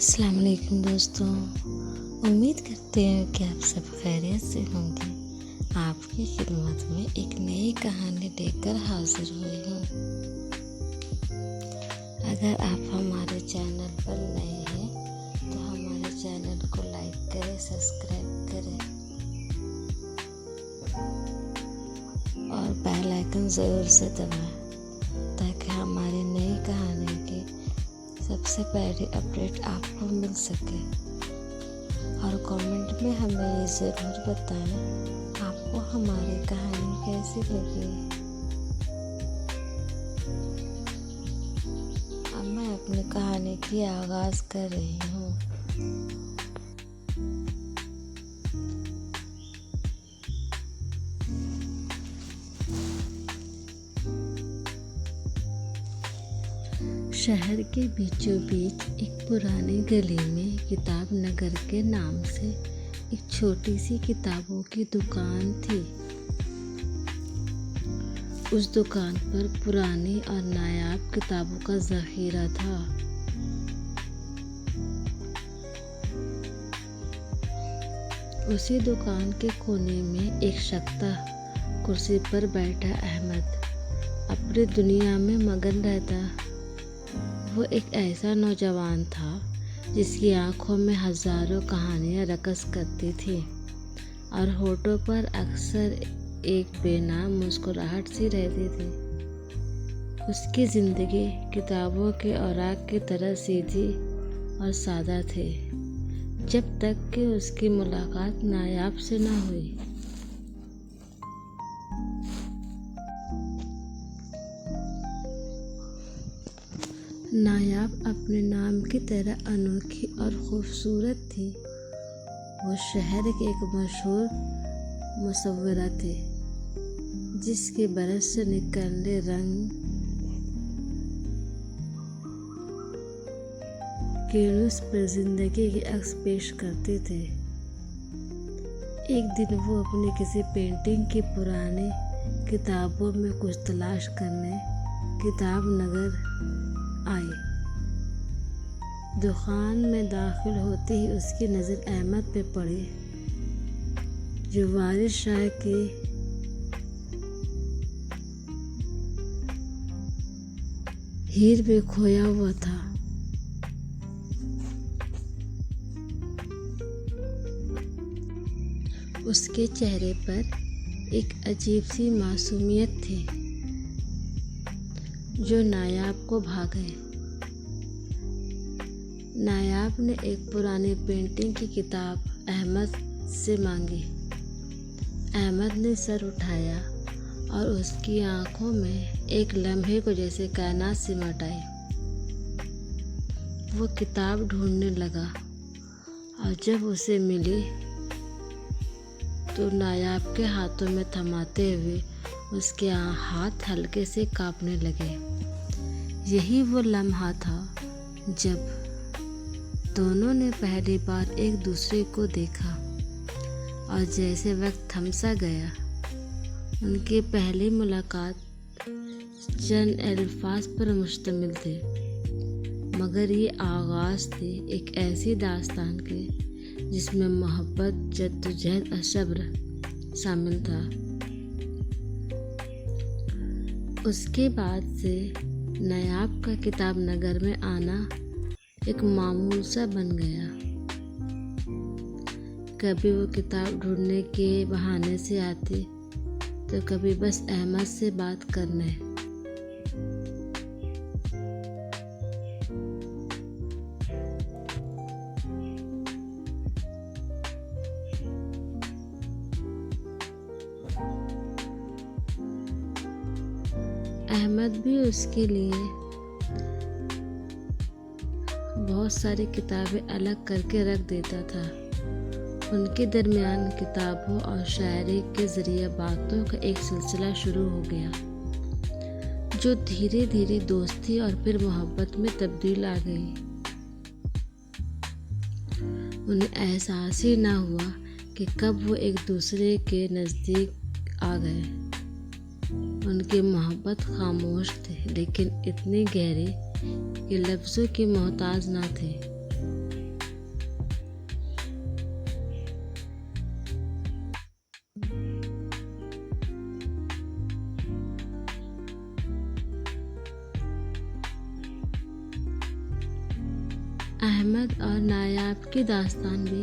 अस्सलाम वालेकुम दोस्तों। उम्मीद करते हैं कि आप सब खैरियत से होंगे। आपकी खिदमत में एक नई कहानी लेकर हाजिर हुई हूँ। अगर आप हमारे चैनल पर नए हैं तो हमारे चैनल को लाइक करें, सब्सक्राइब करें और बेल आइकन ज़रूर से दबाएं ताकि हमारी नई कहानी की सबसे पहले अपडेट आपको मिल सके। और कमेंट में हमें ये ज़रूर बताएं आपको हमारी कहानी कैसी लगी। अब मैं अपनी कहानी की आगाज़ कर रही हूँ। शहर के बीचों बीच एक पुरानी गली में किताब नगर के नाम से एक छोटी सी किताबों की दुकान थी। उस दुकान पर पुरानी और नायाब किताबों का ज़ख़ीरा था। उसी दुकान के कोने में एक शख्ता कुर्सी पर बैठा अहमद अपनी दुनिया में मगन रहता। वो एक ऐसा नौजवान था जिसकी आंखों में हजारों कहानियां रक़स करती थी और होठों पर अक्सर एक बेनाम मुस्कुराहट सी रहती थी। उसकी ज़िंदगी किताबों के औराक की तरह सीधी और सादा थे, जब तक कि उसकी मुलाकात नायाब से न हुई। नायाब अपने नाम की तरह अनोखी और खूबसूरत थी। वो शहर के एक मशहूर मुसव्विरा थे जिसके बरस से निकलने रंग कैनवस पर जिंदगी के अक्स पेश करते थे। एक दिन वो अपनी किसी पेंटिंग की पुरानी किताबों में कुछ तलाश करने किताब नगर आई। दुकान में दाखिल होते ही उसकी नज़र अहमद पे पड़ी, जो वारिस शाह की हीर में खोया हुआ था। उसके चेहरे पर एक अजीब सी मासूमियत थी जो नायाब को भा गई। नायाब ने एक पुरानी पेंटिंग की किताब अहमद से मांगी। अहमद ने सर उठाया और उसकी आंखों में एक लम्हे को जैसे कायनात सिमट आई। वो किताब ढूंढने लगा और जब उसे मिली तो नायाब के हाथों में थमाते हुए उसके हाथ हल्के से कांपने लगे। यही वो लम्हा था जब दोनों ने पहली बार एक दूसरे को देखा और जैसे वक्त थम सा गया। उनकी पहली मुलाकात चंद अल्फाज पर मुश्तमिल थे, मगर ये आगाज़ थी एक ऐसी दास्तान की जिसमें मोहब्बत, जद्दोजहद और सब्र शामिल था। उसके बाद से नायाब का किताब नगर में आना एक मामूल सा बन गया। कभी वो किताब ढूंढने के बहाने से आती तो कभी बस अहमद से बात करने। अहमद भी उसके लिए बहुत सारी किताबें अलग करके रख देता था। उनके दरमियान किताबों और शायरी के ज़रिए बातों का एक सिलसिला शुरू हो गया जो धीरे धीरे दोस्ती और फिर मोहब्बत में तब्दील आ गई। उन्हें एहसास ही ना हुआ कि कब वो एक दूसरे के नज़दीक आ गए। उनकी मोहब्बत खामोश थी लेकिन इतनी गहरी कि लफ्ज़ों की मोहताज ना थे। अहमद और नायाब की दास्तान भी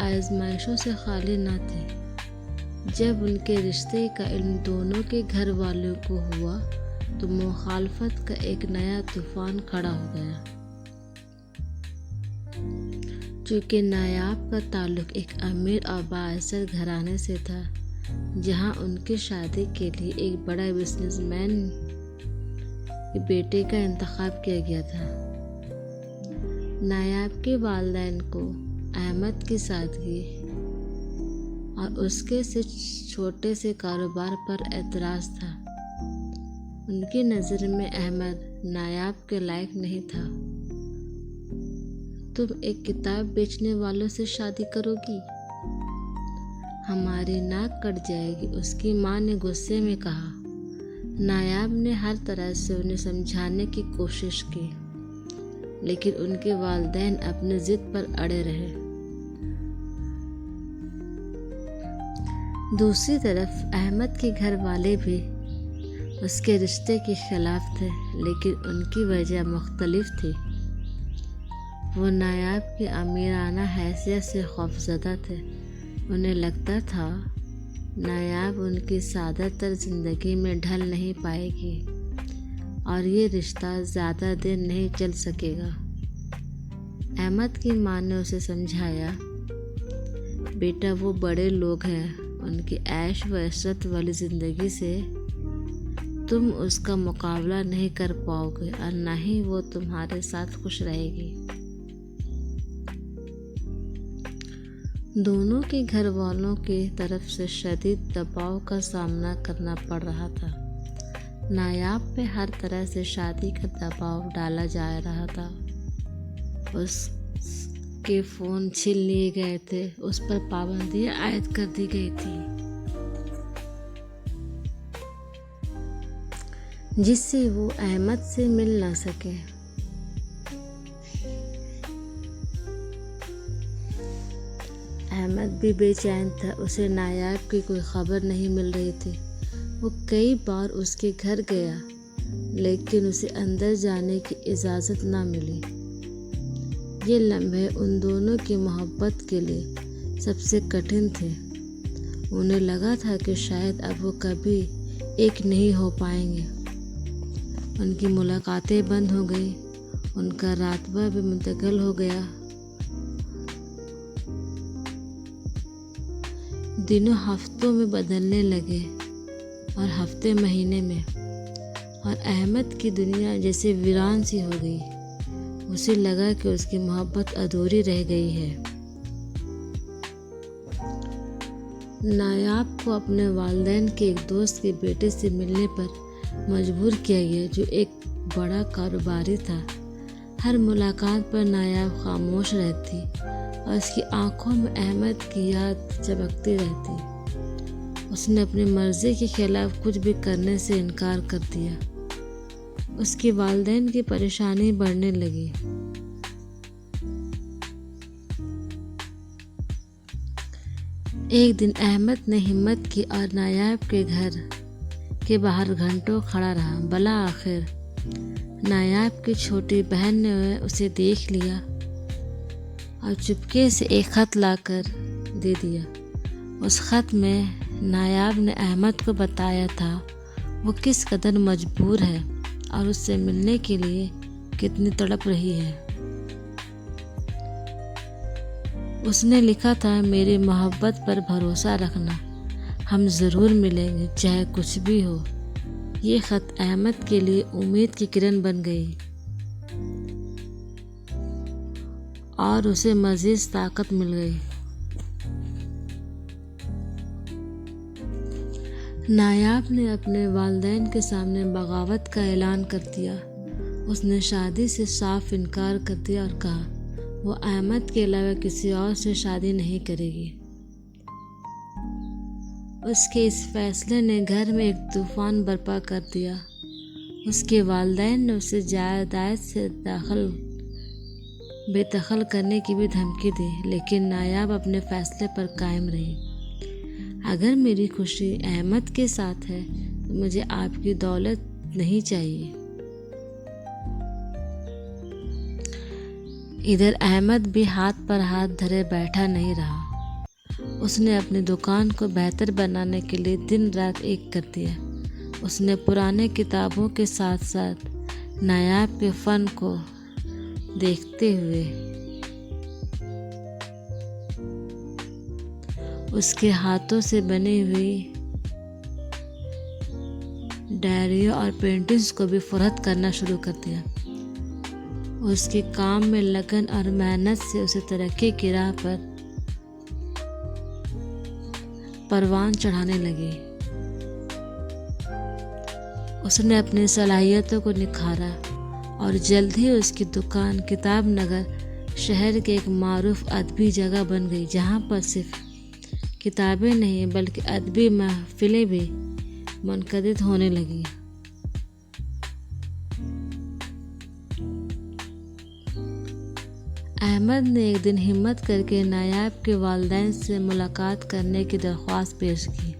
आजमाइशों से खाली न थी। जब उनके रिश्ते का इन दोनों के घर वालों को हुआ तो मुखालफत का एक नया तूफान खड़ा हो गया। चूँकि नायाब का ताल्लुक एक अमीर और बाअसर घराने से था, जहां उनकी शादी के लिए एक बड़ा बिजनेसमैन के बेटे का इंतखाब किया गया था। नायाब के वालिदैन को अहमद की सादगी और उसके से छोटे से कारोबार पर एतराज़ था। उनकी नज़र में अहमद नायाब के लायक नहीं था। तुम एक किताब बेचने वालों से शादी करोगी? हमारी नाक कट जाएगी, उसकी माँ ने गुस्से में कहा। नायाब ने हर तरह से उन्हें समझाने की कोशिश की, लेकिन उनके वालिदैन अपनी जिद पर अड़े रहे। दूसरी तरफ अहमद के घर वाले भी उसके रिश्ते के खिलाफ थे, लेकिन उनकी वजह मुख्तलिफ थी। वो नायाब की अमीराना हैसियत से खौफज़दा थे। उन्हें लगता था नायाब उनकी सादातर ज़िंदगी में ढल नहीं पाएगी और ये रिश्ता ज़्यादा देर नहीं चल सकेगा। अहमद की माँ ने उसे समझाया, बेटा वो बड़े लोग हैं, उनकी ऐश व इशरत वाली ज़िंदगी से तुम उसका मुकाबला नहीं कर पाओगे और न ही वो तुम्हारे साथ खुश रहेगी। दोनों के घर वालों की तरफ से शदीद दबाव का सामना करना पड़ रहा था। नायाब पे हर तरह से शादी का दबाव डाला जा रहा था। उसके फ़ोन छीन लिए गए थे, उस पर पाबंदियां आयद कर दी गई थी, जिससे वो अहमद से मिल ना सके। अहमद भी बेचैन था। उसे नायाब की कोई खबर नहीं मिल रही थी। वो कई बार उसके घर गया, लेकिन उसे अंदर जाने की इजाज़त ना मिली। ये लम्हे उन दोनों की मोहब्बत के लिए सबसे कठिन थे। उन्हें लगा था कि शायद अब वो कभी एक नहीं हो पाएंगे। उनकी मुलाकातें बंद हो गई, उनका रातबा भी मुंतकिल हो गया। दिनों हफ्तों में बदलने लगे और हफ्ते महीने में, और अहमद की दुनिया जैसे वीरान सी हो गई। उसे लगा कि उसकी मोहब्बत अधूरी रह गई है। नायाब को अपने वालिदैन के एक दोस्त के बेटे से मिलने पर मजबूर किया गया, जो एक बड़ा कारोबारी था। हर मुलाकात पर नायाब खामोश रहती और उसकी आंखों में अहमद की याद चमकती रहती। उसने अपनी मर्जी के खिलाफ कुछ भी करने से इनकार कर दिया। उसके वालिदैन की परेशानी बढ़ने लगी। एक दिन अहमद ने हिम्मत की और नायाब के घर के बाहर घंटों खड़ा रहा। भला आखिर नायाब की छोटी बहन ने उसे देख लिया और चुपके से एक ख़त लाकर दे दिया। उस ख़त में नायाब ने अहमद को बताया था वो किस कदर मजबूर है और उससे मिलने के लिए कितनी तड़प रही है। उसने लिखा था, मेरी मोहब्बत पर भरोसा रखना, हम ज़रूर मिलेंगे चाहे कुछ भी हो। ये ख़त अहमद के लिए उम्मीद की किरण बन गई और उसे मज़ीद ताकत मिल गई। नायाब ने अपने वालिदैन के सामने बगावत का ऐलान कर दिया। उसने शादी से साफ इनकार कर दिया और कहा वो अहमद के अलावा किसी और से शादी नहीं करेगी। उसके इस फैसले ने घर में एक तूफान बर्पा कर दिया। उसके वालिदैन ने उसे जायदाद से बेदखल करने की भी धमकी दी, लेकिन नायाब अपने फैसले पर कायम रही। अगर मेरी खुशी अहमद के साथ है तो मुझे आपकी दौलत नहीं चाहिए। इधर अहमद भी हाथ पर हाथ धरे बैठा नहीं रहा। उसने अपनी दुकान को बेहतर बनाने के लिए दिन रात एक कर दिया। उसने पुराने किताबों के साथ साथ नायाब के फन को देखते हुए उसके हाथों से बनी हुई डायरियों और पेंटिंग्स को भी फरोख्त करना शुरू कर दिया। उसके काम में लगन और मेहनत से उसे तरक्की की राह पर परवान चढ़ाने लगी। उसने अपनी सलाहियतों को निखारा और जल्द ही उसकी दुकान किताब नगर शहर के एक मारूफ अदबी जगह बन गई, जहाँ पर सिर्फ किताबें नहीं बल्कि अदबी महफिलें भी मुनक़दिद होने लगी। अहमद ने एक दिन हिम्मत करके नायाब के वालिदैन से मुलाकात करने की दरख्वास्त पेश की।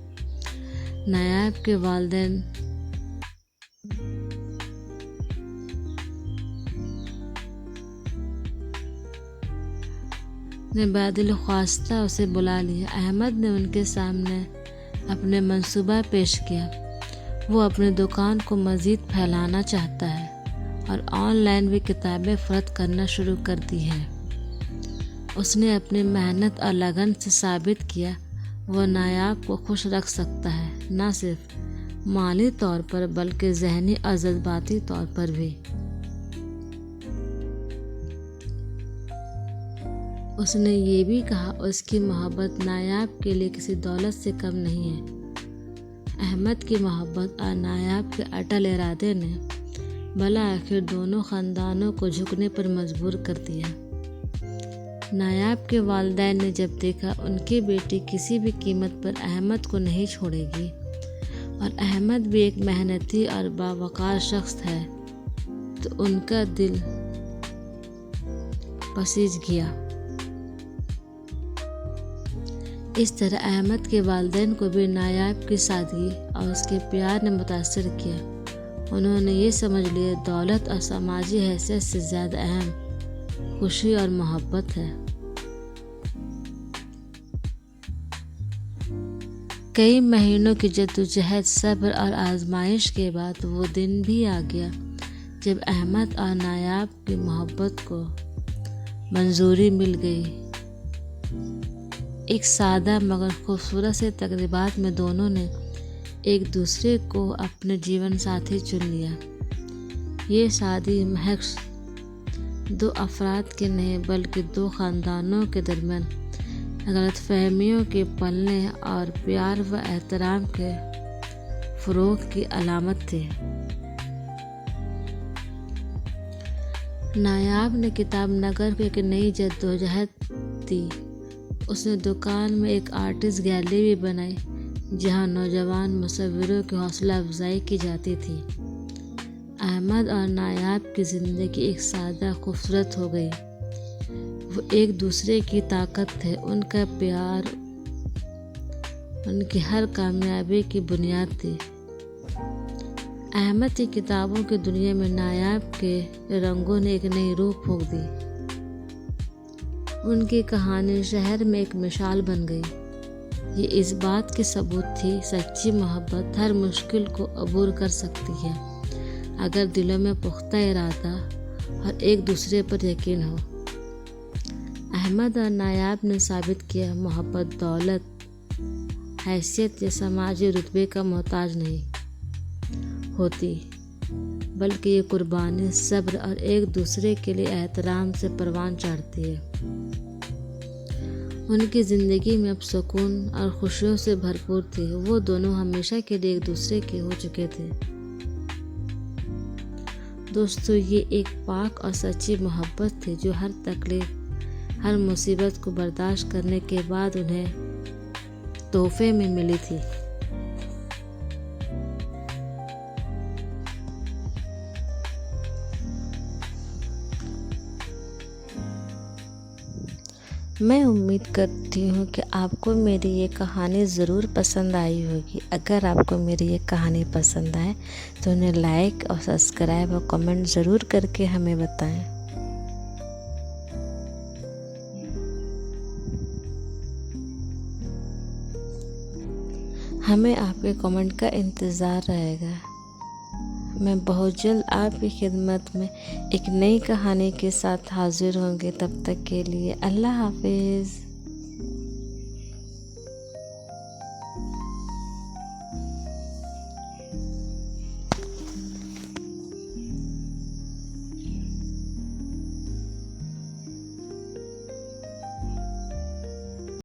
नायाब के वालिदैन ने बादिल ख्वास्ता उसे बुला लिया। अहमद ने उनके सामने अपने मंसूबा पेश किया। वो अपनी दुकान को मज़ीद फैलाना चाहता है और ऑनलाइन भी किताबें फरोख्त करना शुरू कर दी है। उसने अपनी मेहनत और लगन से साबित किया वो नायाब को खुश रख सकता है, न सिर्फ माली तौर पर बल्कि ज़हनी और जज्बाती तौर पर भी। उसने ये भी कहा उसकी मोहब्बत नायाब के लिए किसी दौलत से कम नहीं है। अहमद की मोहब्बत और नायाब के अटल इरादे ने भला आखिर दोनों ख़ानदानों को झुकने पर मजबूर कर दिया। नायाब के वालिदैन ने जब देखा उनकी बेटी किसी भी कीमत पर अहमद को नहीं छोड़ेगी और अहमद भी एक मेहनती और बावकार शख्स है, तो उनका दिल पसीज गया। इस तरह अहमद के वालिदैन को भी नायाब की सादगी और उसके प्यार ने मुतासिर किया। उन्होंने ये समझ लिया दौलत और समाजी हैसियत से ज़्यादा अहम खुशी और मोहब्बत है। कई महीनों की जद्दोजहद, सब्र और आजमाइश के बाद वो दिन भी आ गया जब अहमद और नायाब की मोहब्बत को मंजूरी मिल गई। एक सादा मगर खूबसूरत से तकरीबात में दोनों ने एक दूसरे को अपने जीवन साथी चुन लिया। ये शादी महज दो अफराद के नहीं बल्कि दो ख़ानदानों के दरमियान गलतफहमियों के पलने और प्यार व एहतराम के फ़रोग़ की अलामत थी। नायाब ने किताब नगर को एक नई जद्दोजहद दी। उसने दुकान में एक आर्टिस्ट गैलरी भी बनाई जहां नौजवान मुसव्विरों की हौसला अफजाई की जाती थी। अहमद और नायाब की ज़िंदगी एक सादा खूबसूरत हो गई। वो एक दूसरे की ताकत थे। उनका प्यार उनकी हर कामयाबी की बुनियाद थी। अहमद की किताबों की दुनिया में नायाब के रंगों ने एक नई रूह फूंक दी। उनकी कहानी शहर में एक मिसाल बन गई। ये इस बात की सबूत थी सच्ची मोहब्बत हर मुश्किल को अबूर कर सकती है अगर दिलों में पुख्ता इरादा और एक दूसरे पर यकीन हो। अहमद और नायाब ने साबित किया मोहब्बत दौलत, हैसियत या समाजी रुतबे का मोहताज नहीं होती, बल्कि ये कुर्बानी, सब्र और एक दूसरे के लिए एहतराम से परवान चढ़ती है। उनकी ज़िंदगी में अब सुकून और खुशियों से भरपूर थी। वो दोनों हमेशा के लिए एक दूसरे के हो चुके थे। दोस्तों, ये एक पाक और सच्ची मोहब्बत थी जो हर तकलीफ, हर मुसीबत को बर्दाश्त करने के बाद उन्हें तोहफे में मिली थी। मैं उम्मीद करती हूँ कि आपको मेरी ये कहानी ज़रूर पसंद आई होगी। अगर आपको मेरी ये कहानी पसंद आए तो उन्हें लाइक और सब्सक्राइब और कमेंट ज़रूर करके हमें बताएं। हमें आपके कमेंट का इंतज़ार रहेगा। मैं बहुत जल्द आपकी खिदमत में एक नई कहानी के साथ हाजिर होंगे। तब तक के लिए अल्लाह हाफिज़।